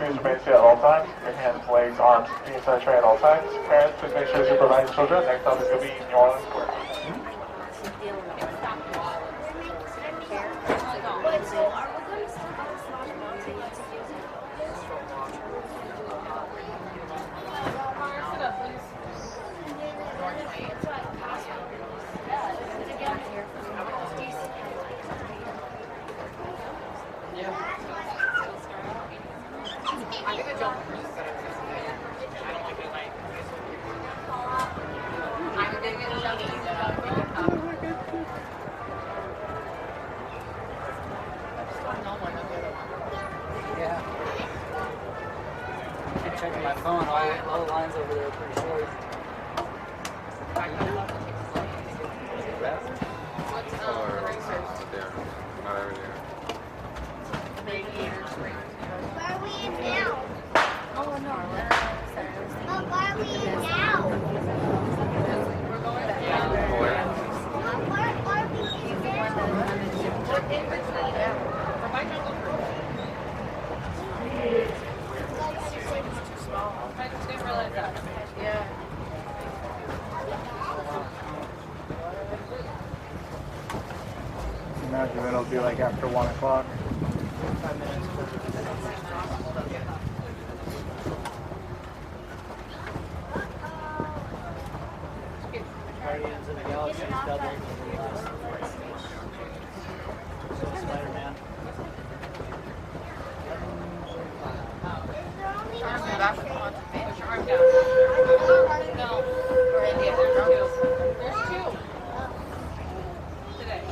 please remain seated at all times. Your hands, legs, arms, knees on the tray at all times. Parents, please make sure to supervise your children. Next stop is going to be New Orleans Square. Checking my phone, all the lines over there are pretty short. Where are we in now? Oh no. But where are we in now? We're going down. Where are we in now? We're in between. I just didn't realize that. Yeah. Imagine it'll be like after 1 o'clock. 5 minutes. Guardians of the Galaxy double. Spider-Man. That's the one. Put your arm down. No. Or India. There's two. There's two. Today.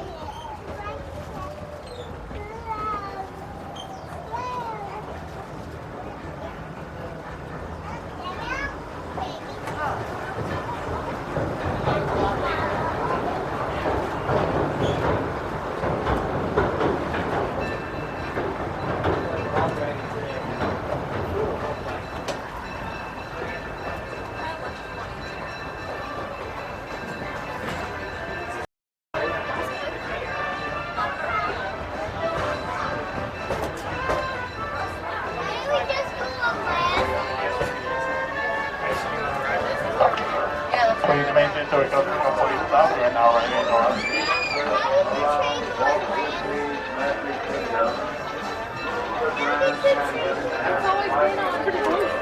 Please maintain so we go through the complete stop. We are now running in Orleans. It's always been on pretty close.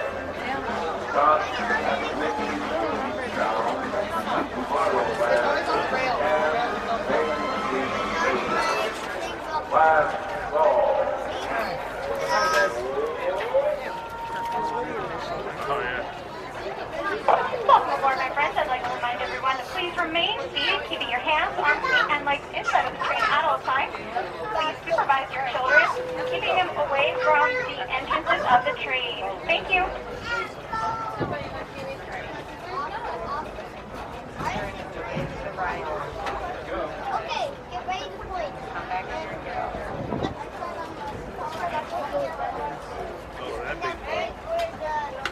Welcome aboard, my friends. I'd like to remind everyone to please remain seated, keeping your hands, arms, feet, and legs inside of the train at all times. Please supervise your children, keeping them away from the entrances of the train. Thank you. Okay, get ready to play.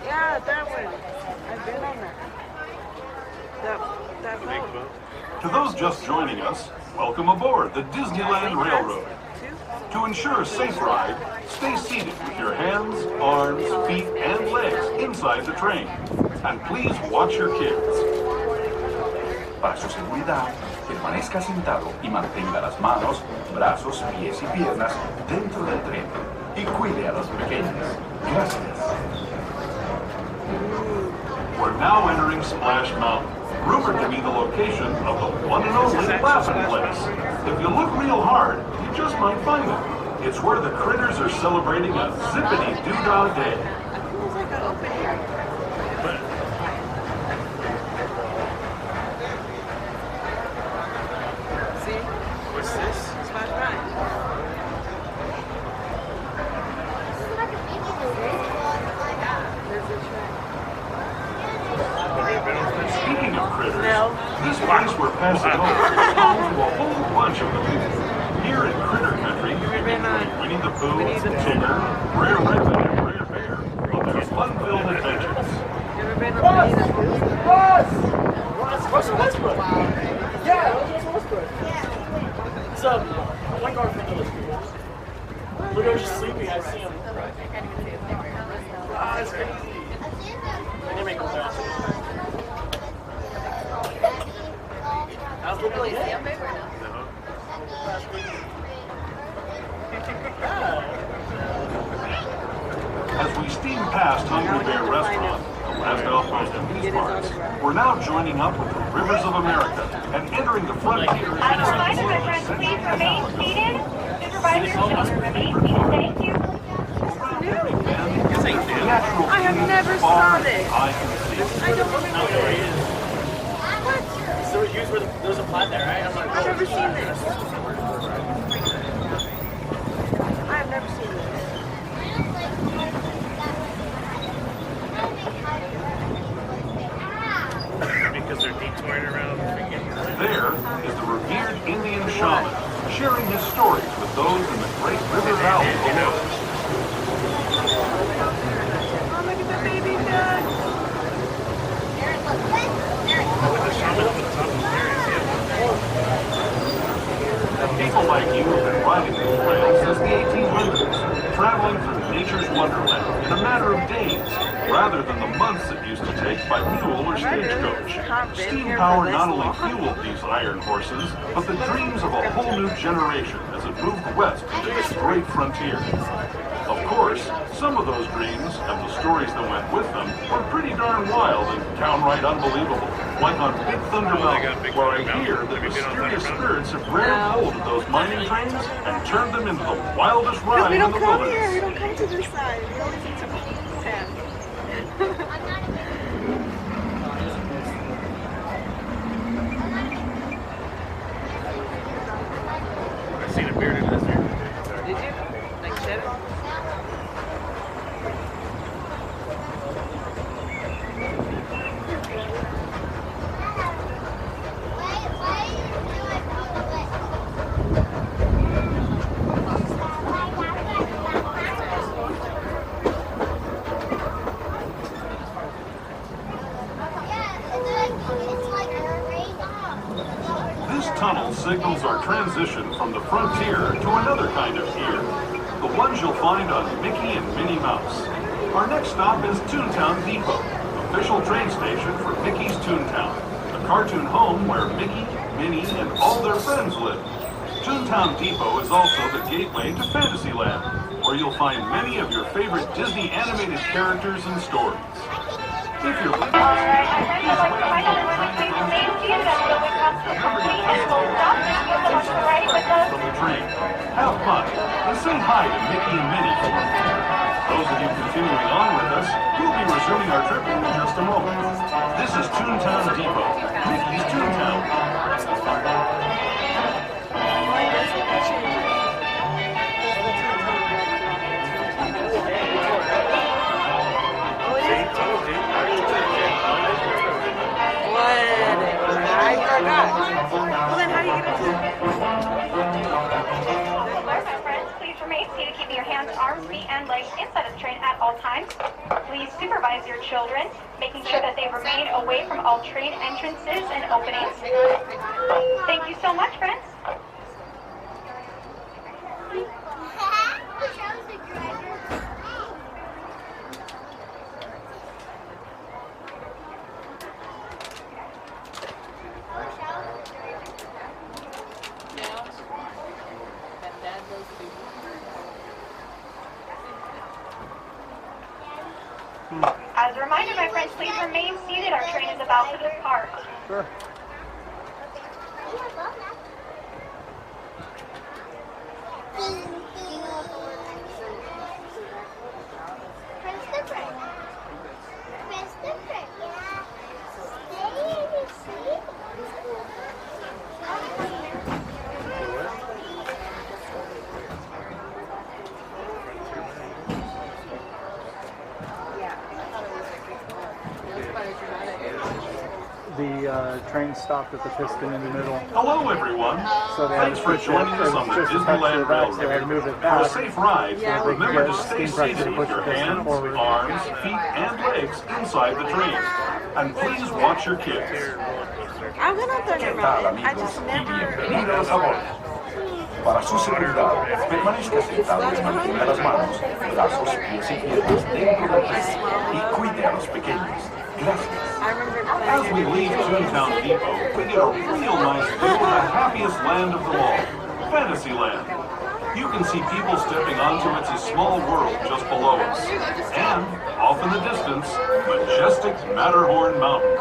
Yeah, that one. I've been on that. That boat. To those just joining us, welcome aboard the Disneyland Railroad. To ensure a safe ride, stay seated with your hands, arms, feet, and legs inside the train. And please watch your kids. Para su seguridad, permanezca sentado y mantenga las manos, brazos, pies y piernas dentro del tren. Y cuide a los pequeños. Gracias. We're now entering Splash Mountain, rumored to be the location of the one and only laughing place. If you look real hard, you just might find it. It's where the critters are celebrating a zippity-doo-dah day. Feels like an open air. See? What's this? Splash Mountain. There's a track. Speaking of critters, No. this place we're passing over is home to a whole bunch of them. Here in Critter Country, you can enjoy Winnie the Pooh, Tigger, Rare Rabbit, and Rare Bear on their fun-filled adventures. You ever been on Winnie the Pooh? Russell Westbrook. Yeah, Russell Westbrook. It's one guard from the Look, I was just sleeping. I see him. That's crazy. I never go there. I was literally Damn big right now. As we steam past Hungry Bear Restaurant, the last outpost in these parts, we're now joining up with the Rivers of America and entering the frontier. As a reminder, my friends, please remain seated. Supervise your children. Remain seated. Thank you. I have never saw this. I don't know remember. where he is. What? So here's where there's a plat there, right? I'm like, I've never seen this. I have never seen this. because they're detouring around. There is the revered Indian shaman, sharing his stories with those in the Great River Valley below. Oh, look at the baby duck. The shaman up at the top of the stairs, People like you have been riding these trails since the 1800s, traveling through nature's wonderland in a matter of days, rather than the months it used to take by mule or stagecoach. Steam power not only fueled these iron horses, but the dreams of a whole new generation as it moved west into this great frontier. Of course, some of those dreams and the stories that went with them were pretty darn wild and downright unbelievable. Like on Big Thunder Mountain, where I hear that mysterious spirits have grabbed hold of those mining trains and turned them into the wildest ride We in don't the come here. wilderness. We don't come to this side. We always need to Japan. I seen a bearded lizard. Did you? Like shed it? This tunnel signals our transition from the frontier to another kind of gear, the ones you'll find on Mickey and Minnie Mouse. Our next stop is Toontown Depot, official train station for Mickey's Toontown, the cartoon home where Mickey, Minnie, and all their friends live. Toontown Depot is also the gateway to Fantasyland, where you'll find many of your favorite Disney animated characters and stories. If you're Alright, my friends, I'd like to remind everyone to please remain seated until we come to a complete and full stop. Thank you so much for riding with us. from the train. Have fun and say hi to Mickey and Minnie for me. Those of you continuing on with us, we'll be resuming our trip in just a moment. This is Toontown Depot, Mickey's Toontown. I forgot. Well, then how do you get into it? Alert, my friends, please remain seated, keeping your hands, arms, feet, and legs inside of the train at all times. Please supervise your children, making sure that they remain away from all train entrances and openings. Thank you so much, friends. As a reminder, my friends, please remain seated. Our train is about to depart. Sure. The train stopped at the piston in the middle. Hello, everyone. So they had Thanks to for push joining it. us It on was the just attached to Disneyland the back, so they had to move Railroad. it For a back. safe ride, Yeah, remember to get stay steam pressure seated to with push your the piston hands, forward. arms, feet, and legs inside the train. And please watch your kids. I went on Thunder ¿Qué tal, Mountain. I amigos? just Y never. bienvenidos a bordo. Para su seguridad, permanezca sentado y mantenga las manos, brazos, pies y piernas dentro del tren y cuide a los pequeños. Gracias. As we leave Toontown Depot, we get a real nice view of the happiest land of them all, Fantasyland. You can see people stepping onto its small world just below us. And, off in the distance, majestic Matterhorn Mountain.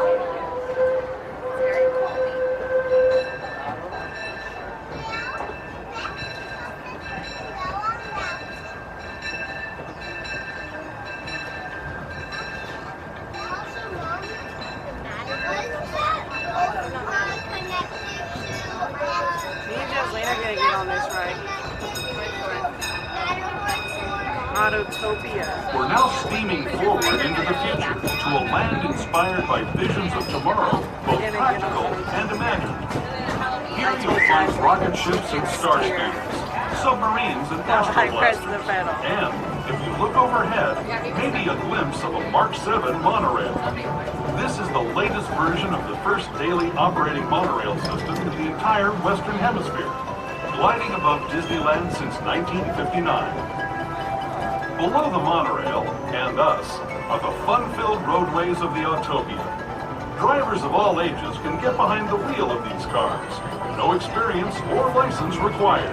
Me and Jocelyn are gonna get on this ride. Autotopia. We're now steaming forward into the future to a land inspired by visions of tomorrow, both practical and imagined. Here you'll find rocket ships and star speeders, submarines and I press the astroblasters, pedal. and, if you look overhead, maybe a glimpse of a Mark 7 monorail. This is the latest version of the first daily operating monorail system in the entire Western Hemisphere, gliding above Disneyland since 1959. Below the monorail, and us, are the fun-filled roadways of the Autopia. Drivers of all ages can get behind the wheel of these cars. No experience or license required.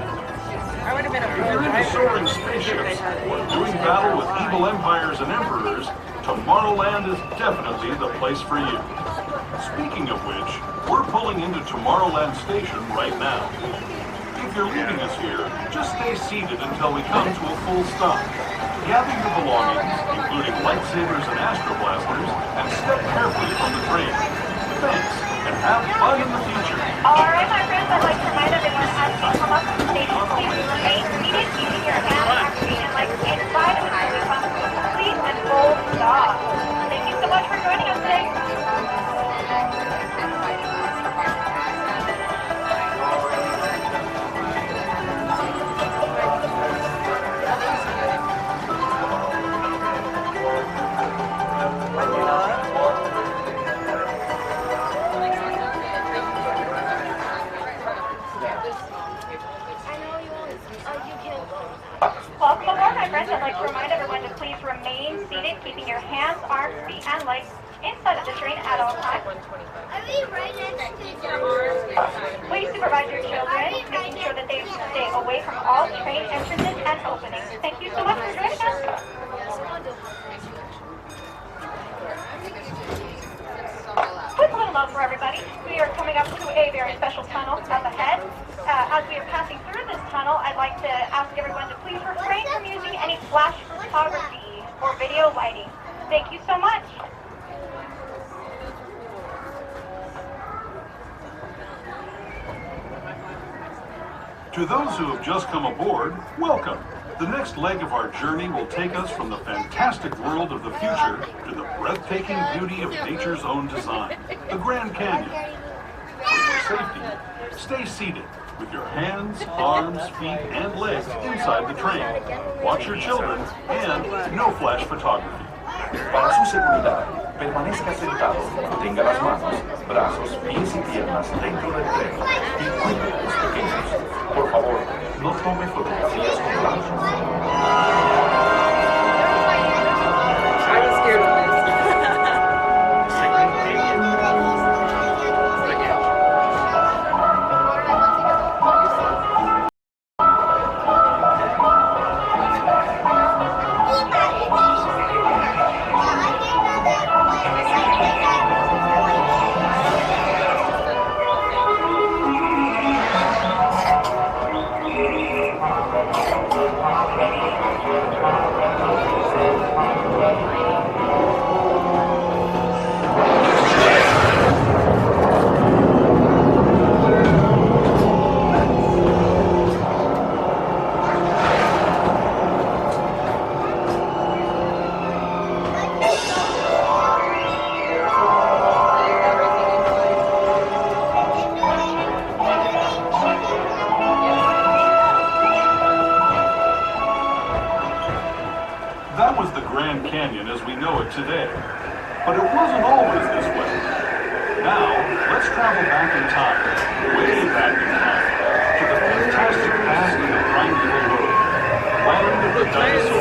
I would have been a If better you're into driver soaring if they spaceships had or these. doing battle with evil empires and emperors, Tomorrowland is definitely the place for you. Speaking of which, we're pulling into Tomorrowland Station right now. If you're leaving us here, just stay seated until we come to a full stop. Gather your belongings, including lightsabers and astroblasters, and step carefully from the train. Thanks, and have fun in the future. All right, my friends, I'd like to remind everyone as we come up to the station, please remain seated, keeping your hands on feet and legs inside until we come to a complete and full stop. Thank you so much for joining us today. Welcome aboard, my friends. I'd like to remind everyone to please remain seated, keeping your hands, arms, feet, and legs inside of the train at all times. Are we right next to each other? Please supervise your children, making sure that they stay away from all train entrances and openings. Thank you so much for joining us. Quick little note for everybody. We are coming up to a very special tunnel up ahead. As we are passing through this tunnel, I'd like to ask everyone to please refrain from using any flash photography or video lighting. Thank you so much. To those who have just come aboard, welcome. The next leg of our journey will take us from the fantastic world of the future to the breathtaking beauty of nature's own design, the Grand Canyon. For your safety, stay seated with your hands, arms, feet, and legs inside the train. Watch your children and no flash photography. Para su seguridad, permanezca sentado, tenga las manos, brazos, pies y piernas dentro del tren y cuide a los pequeños. Por favor, no tome fotografías con brazos. I was scared of this. That was the Grand Canyon as we know it today. But it wasn't always this way. Now, let's travel back in time, way back in time, to the fantastic fantastic past of the Primeval World. Land of the dinosaurs.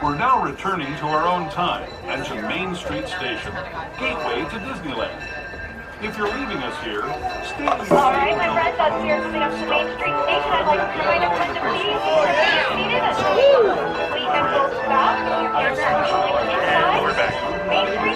We're now returning to our own time and to Main Street Station, gateway to Disneyland. If you're leaving us here, stay in your All right, my friends, as we are coming up to Main Street Station, I'd like to remind everyone to please remain seated until the completion will stop. Your cameras are rolling inside. We're back. Main Street